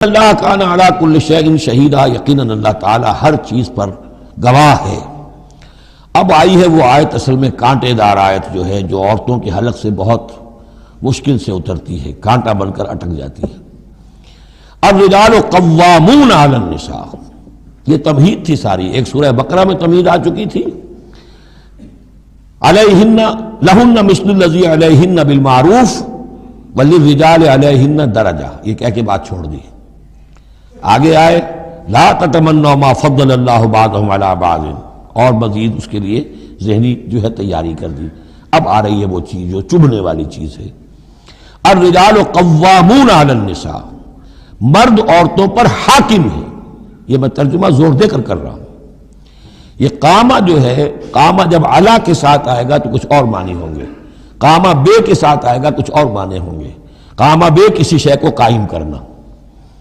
اللہ کان علی کل شیء شہیدا، یقیناً اللہ تعالیٰ ہر چیز پر گواہ ہے۔ اب آئی ہے وہ آیت، اصل میں کانٹے دار آیت جو ہے، جو عورتوں کے حلق سے بہت مشکل سے اترتی ہے، کانٹا بن کر اٹک جاتی ہے۔ الرجال قوامون علی النساء، یہ تمہید تھی ساری، ایک سورہ بقرہ میں تمہید آ چکی تھی، علیہن لہن مثل الذی علیہن بالمعروف وللرجال علیہن درجہ، یہ کہہ کے بات چھوڑ دی۔ آگے آئے لا تتمنوا ما فضل اللہ بعضهم علی بعض، اور مزید اس کے لیے ذہنی جو ہے تیاری کر دی۔ اب آ رہی ہے وہ چیز جو چبھنے والی چیز ہے۔ الرجال قوامون علی النساء، مرد عورتوں پر حاکم ہے۔ یہ میں ترجمہ زور دے کر رہا ہوں۔ یہ قامہ جو ہے، قامہ جب علا کے ساتھ آئے گا تو کچھ اور معنی ہوں گے، قامہ بے کے ساتھ آئے گا کچھ اور معنی ہوں گے۔ قامہ بے کسی شے کو قائم کرنا،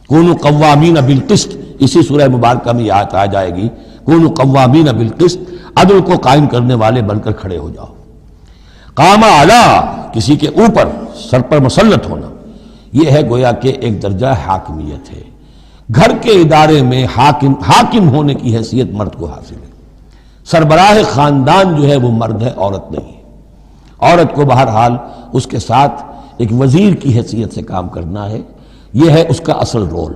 کونوا قوامین بالقسط، اسی سورہ مبارکہ میں آیت آ جائے گی، کونوا قوامین بالقسط، عدل کو قائم کرنے والے بن کر کھڑے ہو جاؤ۔ قامہ علا، کسی کے اوپر سر پر مسلط ہونا، یہ ہے گویا کہ ایک درجہ حاکمیت ہے۔ گھر کے ادارے میں حاکم ہونے کی حیثیت مرد کو حاصل ہے۔ سربراہ خاندان جو ہے وہ مرد ہے، عورت نہیں ہے۔ عورت کو بہرحال اس کے ساتھ ایک وزیر کی حیثیت سے کام کرنا ہے، یہ ہے اس کا اصل رول۔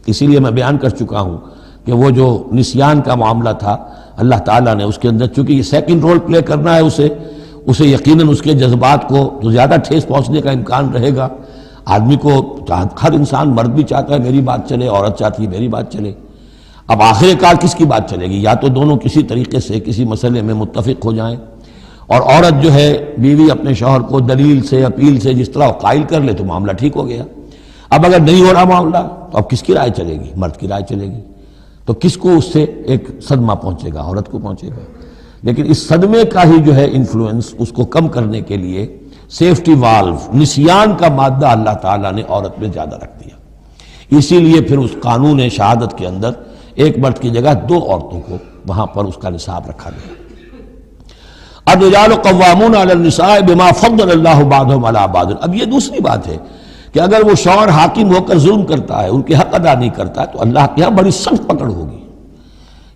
اسی لیے میں بیان کر چکا ہوں کہ وہ جو نسیان کا معاملہ تھا، اللہ تعالیٰ نے اس کے اندر چونکہ یہ سیکنڈ رول پلے کرنا ہے اسے یقیناً اس کے جذبات کو تو زیادہ ٹھیس پہنچنے کا امکان رہے گا۔ آدمی کو ہر انسان، مرد بھی چاہتا ہے میری بات چلے، عورت چاہتی ہے میری بات چلے۔ اب آخر کار کس کی بات چلے گی؟ یا تو دونوں کسی طریقے سے کسی مسئلے میں متفق ہو جائیں، اور عورت جو ہے بیوی اپنے شوہر کو دلیل سے، اپیل سے جس طرح قائل کر لے تو معاملہ ٹھیک ہو گیا۔ اب اگر نہیں ہو رہا معاملہ تو اب کس کی رائے چلے گی؟ مرد کی رائے چلے گی۔ تو کس کو اس سے ایک صدمہ پہنچے گا؟ عورت کو پہنچے گا۔ لیکن اس صدمے کا ہی جو ہے انفلوئنس، اس کو کم کرنے کے لیے سیفٹی والو، نسیان کا مادہ اللہ تعالیٰ نے عورت میں زیادہ رکھ دیا۔ اسی لیے پھر اس قانون شہادت کے اندر ایک مرد کی جگہ 2 عورتوں کو وہاں پر اس کا نصاب رکھا گیا۔ الرجال قوامون علی النساء بما فضل اللہ بعضهم علی بعض۔ اب یہ دوسری بات ہے کہ اگر وہ شوہر حاکم ہو کر ظلم کرتا ہے، ان کے حق ادا نہیں کرتا ہے، تو اللہ کے یہاں بڑی سخت پکڑ ہوگی۔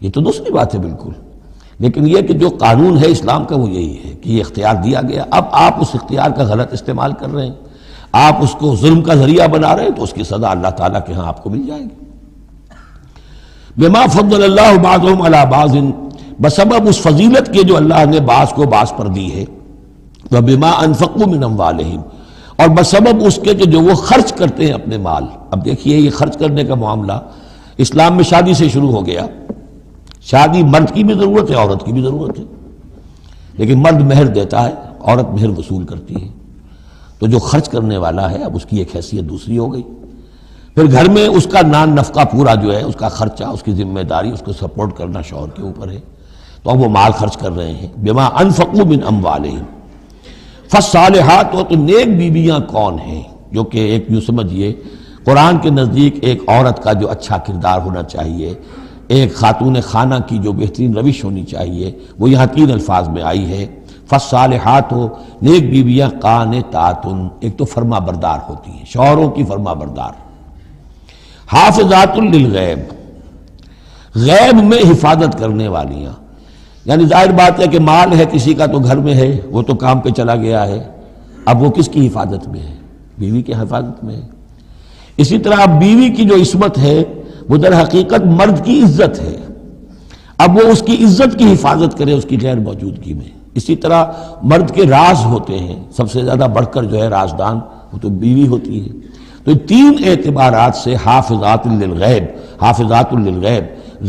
یہ تو دوسری بات ہے بالکل۔ لیکن یہ کہ جو قانون ہے اسلام کا وہ یہی ہے کہ یہ اختیار دیا گیا، اب آپ اس اختیار کا غلط استعمال کر رہے ہیں، آپ اس کو ظلم کا ذریعہ بنا رہے ہیں، تو اس کی سزا اللہ تعالیٰ کے ہاں آپ کو مل جائے گی۔ بما فضل اللہ بعضهم علی بعض، بسبب اس فضیلت کے جو اللہ نے بعض کو بعض پر دی ہے، وبما انفقوا من اموالہم، اور بسبب اس کے کہ جو وہ خرچ کرتے ہیں اپنے مال۔ اب دیکھیے یہ خرچ کرنے کا معاملہ اسلام میں شادی سے شروع ہو گیا۔ شادی مرد کی بھی ضرورت ہے، عورت کی بھی ضرورت ہے، لیکن مرد مہر دیتا ہے، عورت مہر وصول کرتی ہے۔ تو جو خرچ کرنے والا ہے اب اس کی ایک حیثیت دوسری ہو گئی۔ پھر گھر میں اس کا نان نفقہ پورا جو ہے، اس کا خرچہ، اس کی ذمہ داری، اس کو سپورٹ کرنا شوہر کے اوپر ہے، تو اب وہ مال خرچ کر رہے ہیں۔ بما انفقوا من اموالہم، فالصالحات، تو نیک بیویاں کون ہیں؟ جو کہ ایک یوں سمجھیے قرآن کے نزدیک ایک عورت کا جو اچھا کردار ہونا چاہیے، ایک خاتون خانہ کی جو بہترین روش ہونی چاہیے، وہ یہاں 3 الفاظ میں آئی ہے۔ فالصالحات، نیک بیویاں، قانتات، ایک تو فرما بردار ہوتی ہیں، شوہروں کی فرما بردار۔ حافظات للغیب، غیب میں حفاظت کرنے والیاں، یعنی ظاہر بات ہے کہ مال ہے کسی کا تو گھر میں ہے، وہ تو کام پہ چلا گیا ہے، اب وہ کس کی حفاظت میں ہے؟ بیوی کی حفاظت میں ہے۔ اسی طرح اب بیوی کی جو عصمت ہے وہ در حقیقت مرد کی عزت ہے، اب وہ اس کی عزت کی حفاظت کرے اس کی غیر موجودگی میں۔ اسی طرح مرد کے راز ہوتے ہیں، سب سے زیادہ بڑھ کر جو ہے رازدان وہ تو بیوی ہوتی ہے۔ تو 3 اعتبارات سے حافظات للغیب، حافظات للغیب،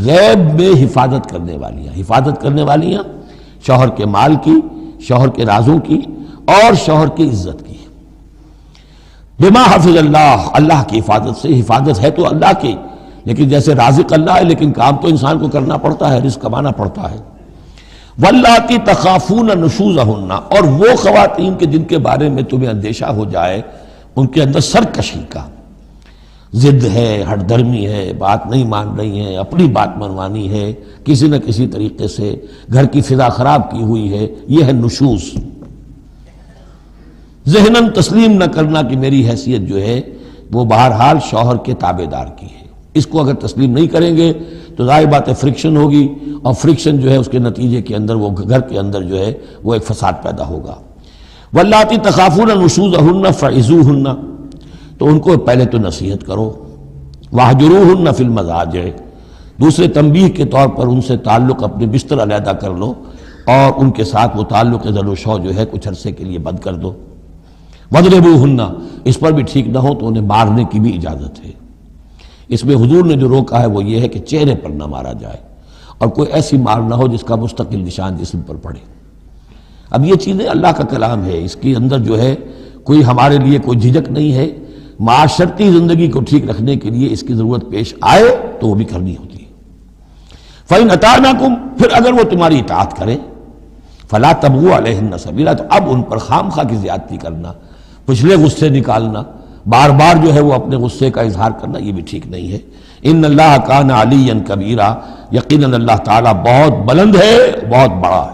غیب میں حفاظت کرنے والیاں، حفاظت کرنے والیاں شوہر کے مال کی، شوہر کے رازوں کی، اور شوہر کی عزت کی۔ بما حفظ اللہ، اللہ کی حفاظت سے، حفاظت ہے تو اللہ کی، لیکن جیسے رازق اللہ ہے لیکن کام تو انسان کو کرنا پڑتا ہے، رزق کمانا پڑتا ہے۔ واللاتی تخافون نشوزہن، اور وہ خواتین کے جن کے بارے میں تمہیں اندیشہ ہو جائے ان کے اندر سرکشی کا، ضد ہے، ہٹ دھرمی ہے، بات نہیں مان رہی ہیں، اپنی بات منوانی ہے، کسی نہ کسی طریقے سے گھر کی فضا خراب کی ہوئی ہے، یہ ہے نشوز۔ ذہناً تسلیم نہ کرنا کہ میری حیثیت جو ہے وہ بہرحال شوہر کے تابع دار کی ہے۔ اس کو اگر تسلیم نہیں کریں گے تو ظاہر بات ہے فرکشن ہوگی، اور فرکشن جو ہے اس کے نتیجے کے اندر وہ گھر کے اندر جو ہے وہ ایک فساد پیدا ہوگا۔ واللاتی تخافون نشوزہن فعظوہن، تو ان کو پہلے تو نصیحت کرو، واہجروہن فی المضاجع، دوسرے تنبیہ کے طور پر ان سے تعلق اپنے بستر علیحدہ کر لو، اور ان کے ساتھ وہ تعلق ذل و شو جو ہے کچھ عرصے کے لیے بند کر دو۔ وَاضْرِبُوهُنَّ، اس پر بھی ٹھیک نہ ہو تو انہیں مارنے کی بھی اجازت ہے۔ اس میں حضور نے جو روکا ہے وہ یہ ہے کہ چہرے پر نہ مارا جائے، اور کوئی ایسی مار نہ ہو جس کا مستقل نشان جسم پر پڑے۔ اب یہ چیزیں اللہ کا کلام ہے، اس کے اندر جو ہے کوئی ہمارے لیے کوئی جھجک نہیں ہے، معاشرتی زندگی کو ٹھیک رکھنے کے لیے اس کی ضرورت پیش آئے تو وہ بھی کرنی ہوتی ہے۔ فَإِنْ أَطَعْنَكُمْ، پھر اگر وہ تمہاری اطاعت کریں، فَلَا تَبْغُوا عَلَيْهِنَّ سَبِيلًا، تو اب ان پر خام خواہ کی زیادتی کرنا، پچھلے غصے نکالنا، بار بار جو ہے وہ اپنے غصے کا اظہار کرنا، یہ بھی ٹھیک نہیں ہے۔ ان اللہ کان علیٰ کبیرہ، یقیناً اللہ تعالیٰ بہت بلند ہے، بہت بڑا ہے۔